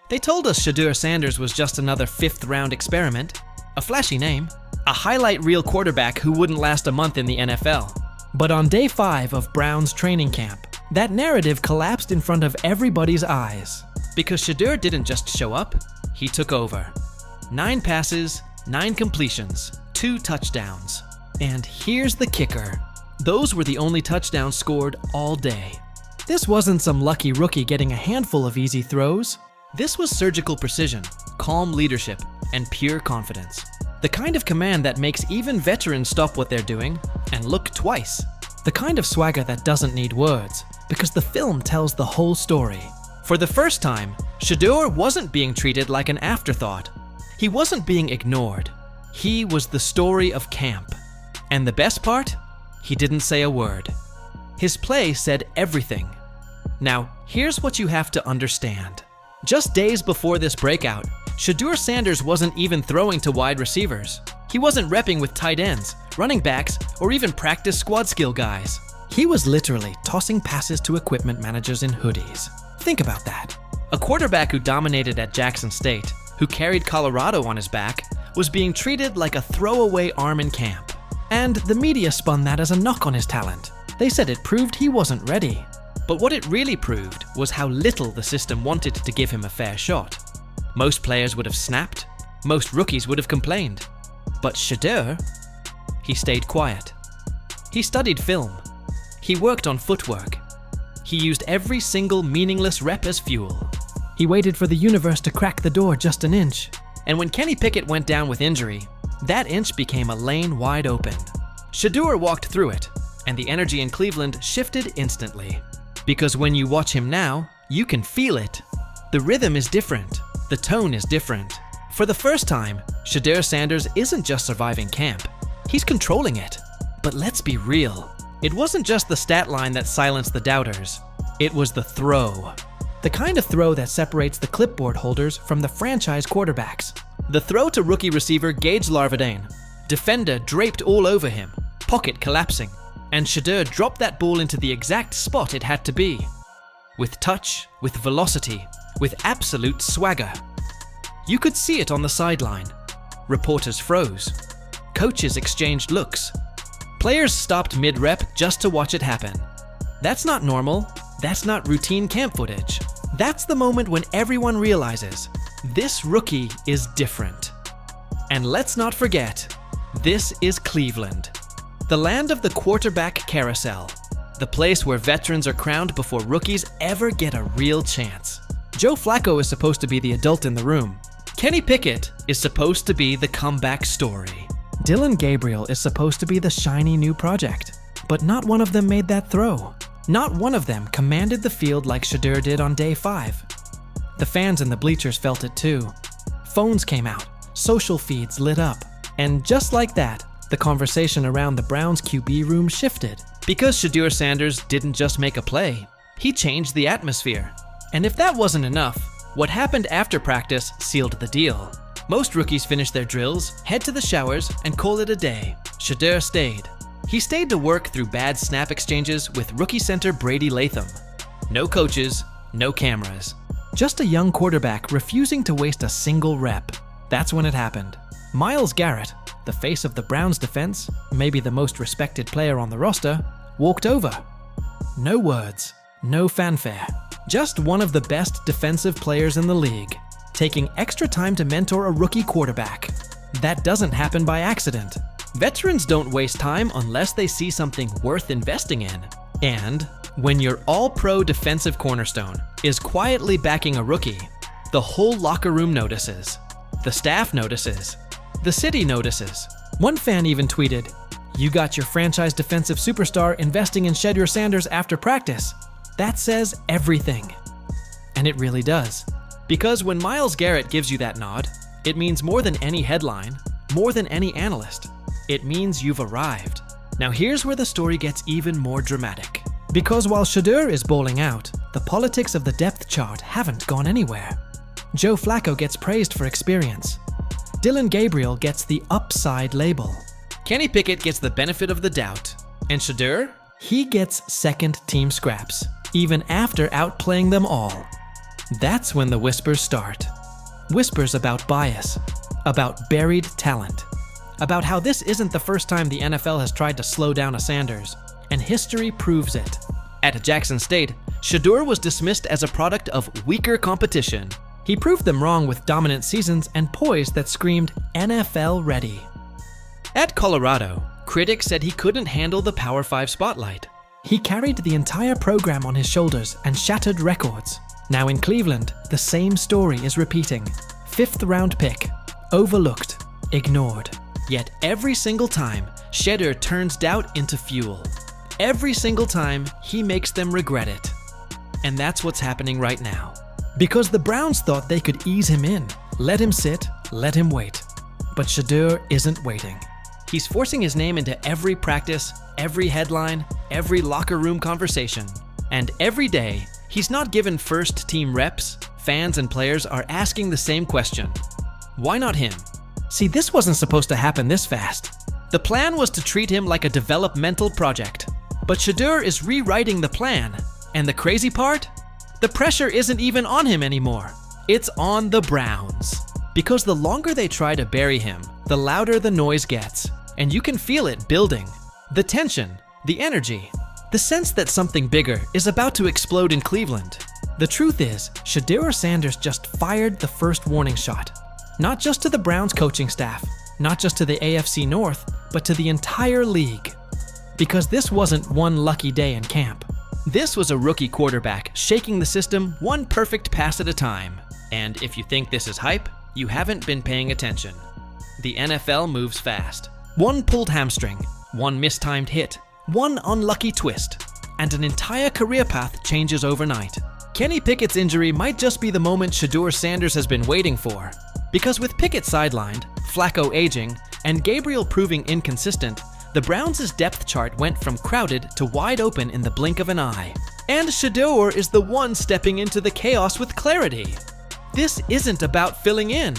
They told us Shedeur Sanders was just another fifth-round experiment, a flashy name, a highlight reel quarterback who wouldn't last a month in the NFL. But on day 5 of Brown's training camp, that narrative collapsed in front of everybody's eyes. Because Shedeur didn't just show up, he took over. 9 passes, 9 completions, 2 touchdowns. And here's the kicker. Those were the only touchdowns scored all day. This wasn't some lucky rookie getting a handful of easy throws. This was surgical precision, calm leadership, and pure confidence. The kind of command that makes even veterans stop what they're doing and look twice. The kind of swagger that doesn't need words, because the film tells the whole story. For the first time, Shedeur wasn't being treated like an afterthought. He wasn't being ignored. He was the story of camp. And the best part? He didn't say a word. His play said everything. Now, here's what you have to understand. Just days before this breakout, Shedeur Sanders wasn't even throwing to wide receivers. He wasn't repping with tight ends, running backs, or even practice squad skill guys. He was literally tossing passes to equipment managers in hoodies. Think about that. A quarterback who dominated at Jackson State, who carried Colorado on his back, was being treated like a throwaway arm in camp. And the media spun that as a knock on his talent. They said it proved he wasn't ready. But what it really proved was how little the system wanted to give him a fair shot. Most players would have snapped. Most rookies would have complained. But Shedeur, he stayed quiet. He studied film. He worked on footwork. He used every single meaningless rep as fuel. He waited for the universe to crack the door just an inch. And when Kenny Pickett went down with injury, that inch became a lane wide open. Shedeur walked through it, and the energy in Cleveland shifted instantly. Because when you watch him now, you can feel it. The rhythm is different. The tone is different. For the first time, Shedeur Sanders isn't just surviving camp. He's controlling it. But let's be real. It wasn't just the stat line that silenced the doubters. It was the throw. The kind of throw that separates the clipboard holders from the franchise quarterbacks. The throw to rookie receiver Gage Larvadane. Defender draped all over him, pocket collapsing, and Shedeur dropped that ball into the exact spot it had to be. With touch, with velocity, with absolute swagger. You could see it on the sideline. Reporters froze. Coaches exchanged looks. Players stopped mid-rep just to watch it happen. That's not normal. That's not routine camp footage. That's the moment when everyone realizes this rookie is different. And let's not forget, this is Cleveland. The land of the quarterback carousel. The place where veterans are crowned before rookies ever get a real chance. Joe Flacco is supposed to be the adult in the room. Kenny Pickett is supposed to be the comeback story. Gabriel is supposed to be the shiny new project. But not one of them made that throw. Not one of them commanded the field like Shedeur did on day 5. The fans in the bleachers felt it too. Phones came out, social feeds lit up. And just like that, the conversation around the Browns QB room shifted. Because Shedeur Sanders didn't just make a play, he changed the atmosphere. And if that wasn't enough, what happened after practice sealed the deal. Most rookies finish their drills, head to the showers, and call it a day. Shedeur stayed. He stayed to work through bad snap exchanges with rookie center Brady Latham. No coaches, no cameras. Just a young quarterback refusing to waste a single rep. That's when it happened. Miles Garrett, the face of the Browns defense, maybe the most respected player on the roster, walked over. No words, no fanfare. Just one of the best defensive players in the league, taking extra time to mentor a rookie quarterback. That doesn't happen by accident. Veterans don't waste time unless they see something worth investing in. And when your all-pro defensive cornerstone is quietly backing a rookie, the whole locker room notices. The staff notices. The city notices. One fan even tweeted, "You got your franchise defensive superstar investing in Shedeur Sanders after practice. That says everything." And it really does. Because when Miles Garrett gives you that nod, it means more than any headline, more than any analyst. It means you've arrived. Now here's where the story gets even more dramatic. Because while Shedeur is bowling out, the politics of the depth chart haven't gone anywhere. Joe Flacco gets praised for experience. Gabriel gets the upside label. Kenny Pickett gets the benefit of the doubt. And Shedeur? He gets second team scraps, even after outplaying them all. That's when the whispers start. Whispers about bias, about buried talent, about how this isn't the first time the NFL has tried to slow down a Sanders, and history proves it. At Jackson State, Shedeur was dismissed as a product of weaker competition. He proved them wrong with dominant seasons and poise that screamed NFL ready. At Colorado, critics said he couldn't handle the Power 5 spotlight. He carried the entire program on his shoulders and shattered records. Now in Cleveland, the same story is repeating. 5th round pick, overlooked, ignored. Yet every single time, Shedeur turns doubt into fuel. Every single time, he makes them regret it. And that's what's happening right now. Because the Browns thought they could ease him in, let him sit, let him wait. But Shedeur isn't waiting. He's forcing his name into every practice, every headline, every locker room conversation. And every day, he's not given first team reps. Fans and players are asking the same question. Why not him? See, this wasn't supposed to happen this fast. The plan was to treat him like a developmental project. But Shedeur is rewriting the plan. And the crazy part? The pressure isn't even on him anymore. It's on the Browns. Because the longer they try to bury him, the louder the noise gets. And you can feel it building. The tension, the energy, the sense that something bigger is about to explode in Cleveland. The truth is, Shedeur Sanders just fired the first warning shot. Not just to the Browns coaching staff, not just to the AFC North, but to the entire league. Because this wasn't one lucky day in camp. This was a rookie quarterback shaking the system one perfect pass at a time. And if you think this is hype, you haven't been paying attention. The NFL moves fast. One pulled hamstring, one mistimed hit, one unlucky twist, and an entire career path changes overnight. Kenny Pickett's injury might just be the moment Shedeur Sanders has been waiting for. Because with Pickett sidelined, Flacco aging, and Gabriel proving inconsistent, the Browns' depth chart went from crowded to wide open in the blink of an eye. And Shedeur is the one stepping into the chaos with clarity. This isn't about filling in.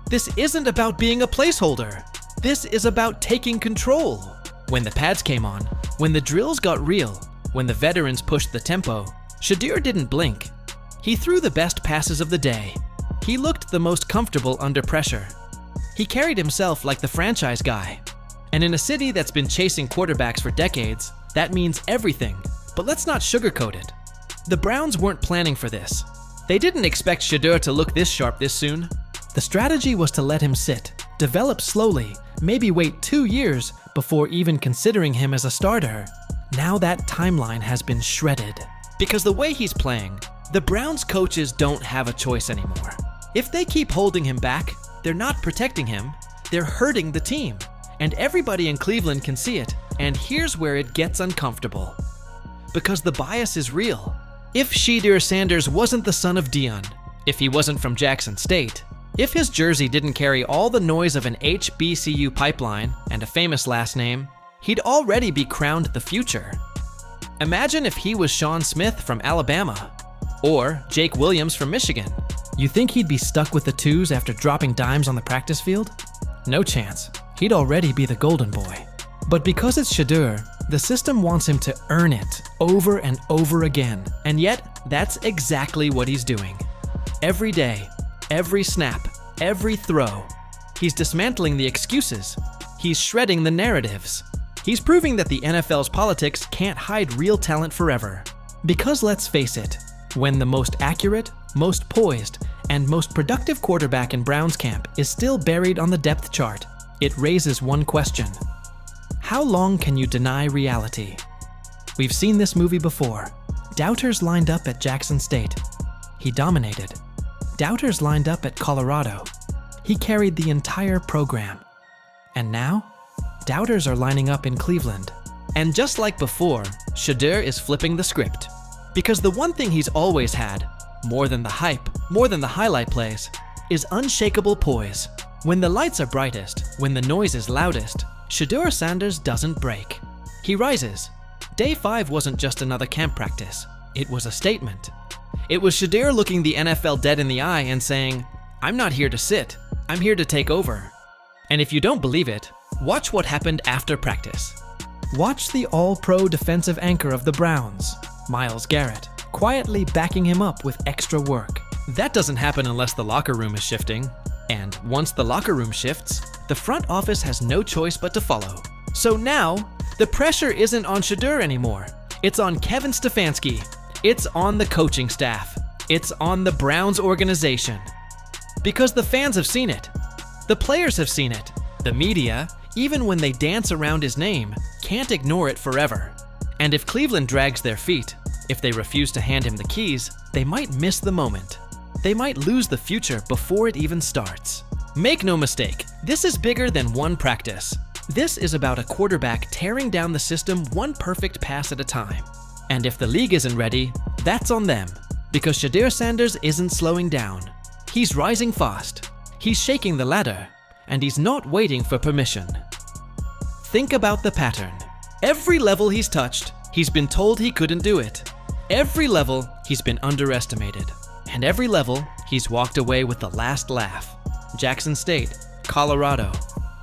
This isn't about being a placeholder. This is about taking control. When the pads came on, when the drills got real, when the veterans pushed the tempo, Shedeur didn't blink. He threw the best passes of the day. He looked the most comfortable under pressure. He carried himself like the franchise guy. And in a city that's been chasing quarterbacks for decades, that means everything. But let's not sugarcoat it. The Browns weren't planning for this. They didn't expect Shedeur to look this sharp this soon. The strategy was to let him sit, develop slowly, maybe wait 2 years before even considering him as a starter. Now that timeline has been shredded. Because the way he's playing, the Browns coaches don't have a choice anymore. If they keep holding him back, they're not protecting him, they're hurting the team. And everybody in Cleveland can see it, and here's where it gets uncomfortable. Because the bias is real. If Shedeur Sanders wasn't the son of Dion, if he wasn't from Jackson State, if his jersey didn't carry all the noise of an HBCU pipeline and a famous last name, he'd already be crowned the future. Imagine if he was Sean Smith from Alabama, or Jake Williams from Michigan. You think he'd be stuck with the twos after dropping dimes on the practice field? No chance. He'd already be the golden boy. But because it's Shedeur, the system wants him to earn it over and over again. And yet, that's exactly what he's doing. Every day, every snap, every throw, he's dismantling the excuses. He's shredding the narratives. He's proving that the NFL's politics can't hide real talent forever. Because let's face it, when the most accurate, most poised, and most productive quarterback in Browns camp is still buried on the depth chart, it raises one question. How long can you deny reality? We've seen this movie before. Doubters lined up at Jackson State. He dominated. Doubters lined up at Colorado. He carried the entire program. And now, doubters are lining up in Cleveland. And just like before, Shedeur is flipping the script. Because the one thing he's always had, more than the hype, more than the highlight plays, is unshakable poise. When the lights are brightest, when the noise is loudest, Shedeur Sanders doesn't break. He rises. Day 5 wasn't just another camp practice. It was a statement. It was Shedeur looking the NFL dead in the eye and saying, "I'm not here to sit. I'm here to take over." And if you don't believe it, watch what happened after practice. Watch the all-pro defensive anchor of the Browns, Miles Garrett, quietly backing him up with extra work. That doesn't happen unless the locker room is shifting. And once the locker room shifts, the front office has no choice but to follow. So now, the pressure isn't on Shedeur anymore. It's on Kevin Stefanski. It's on the coaching staff. It's on the Browns organization. Because the fans have seen it. The players have seen it. The media, even when they dance around his name, can't ignore it forever. And if Cleveland drags their feet, if they refuse to hand him the keys, they might miss the moment. They might lose the future before it even starts. Make no mistake, this is bigger than one practice. This is about a quarterback tearing down the system one perfect pass at a time. And if the league isn't ready, that's on them. Because Shedeur Sanders isn't slowing down. He's rising fast. He's shaking the ladder. And he's not waiting for permission. Think about the pattern. Every level he's touched, he's been told he couldn't do it. Every level, he's been underestimated. And every level, he's walked away with the last laugh. Jackson State, Colorado,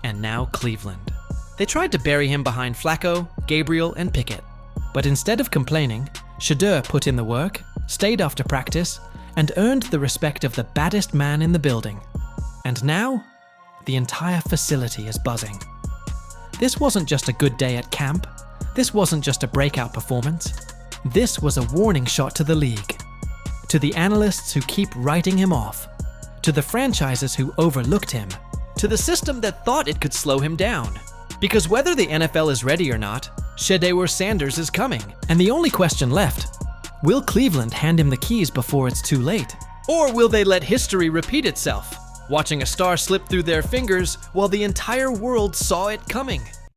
and now Cleveland. They tried to bury him behind Flacco, Gabriel, and Pickett. But instead of complaining, Shedeur put in the work, stayed after practice, and earned the respect of the baddest man in the building. And now, the entire facility is buzzing. This wasn't just a good day at camp. This wasn't just a breakout performance. This was a warning shot to the league. To the analysts who keep writing him off. To the franchises who overlooked him. To the system that thought it could slow him down. Because whether the NFL is ready or not, Shedeur Sanders is coming. And the only question left, will Cleveland hand him the keys before it's too late? Or will they let history repeat itself, watching a star slip through their fingers while the entire world saw it coming?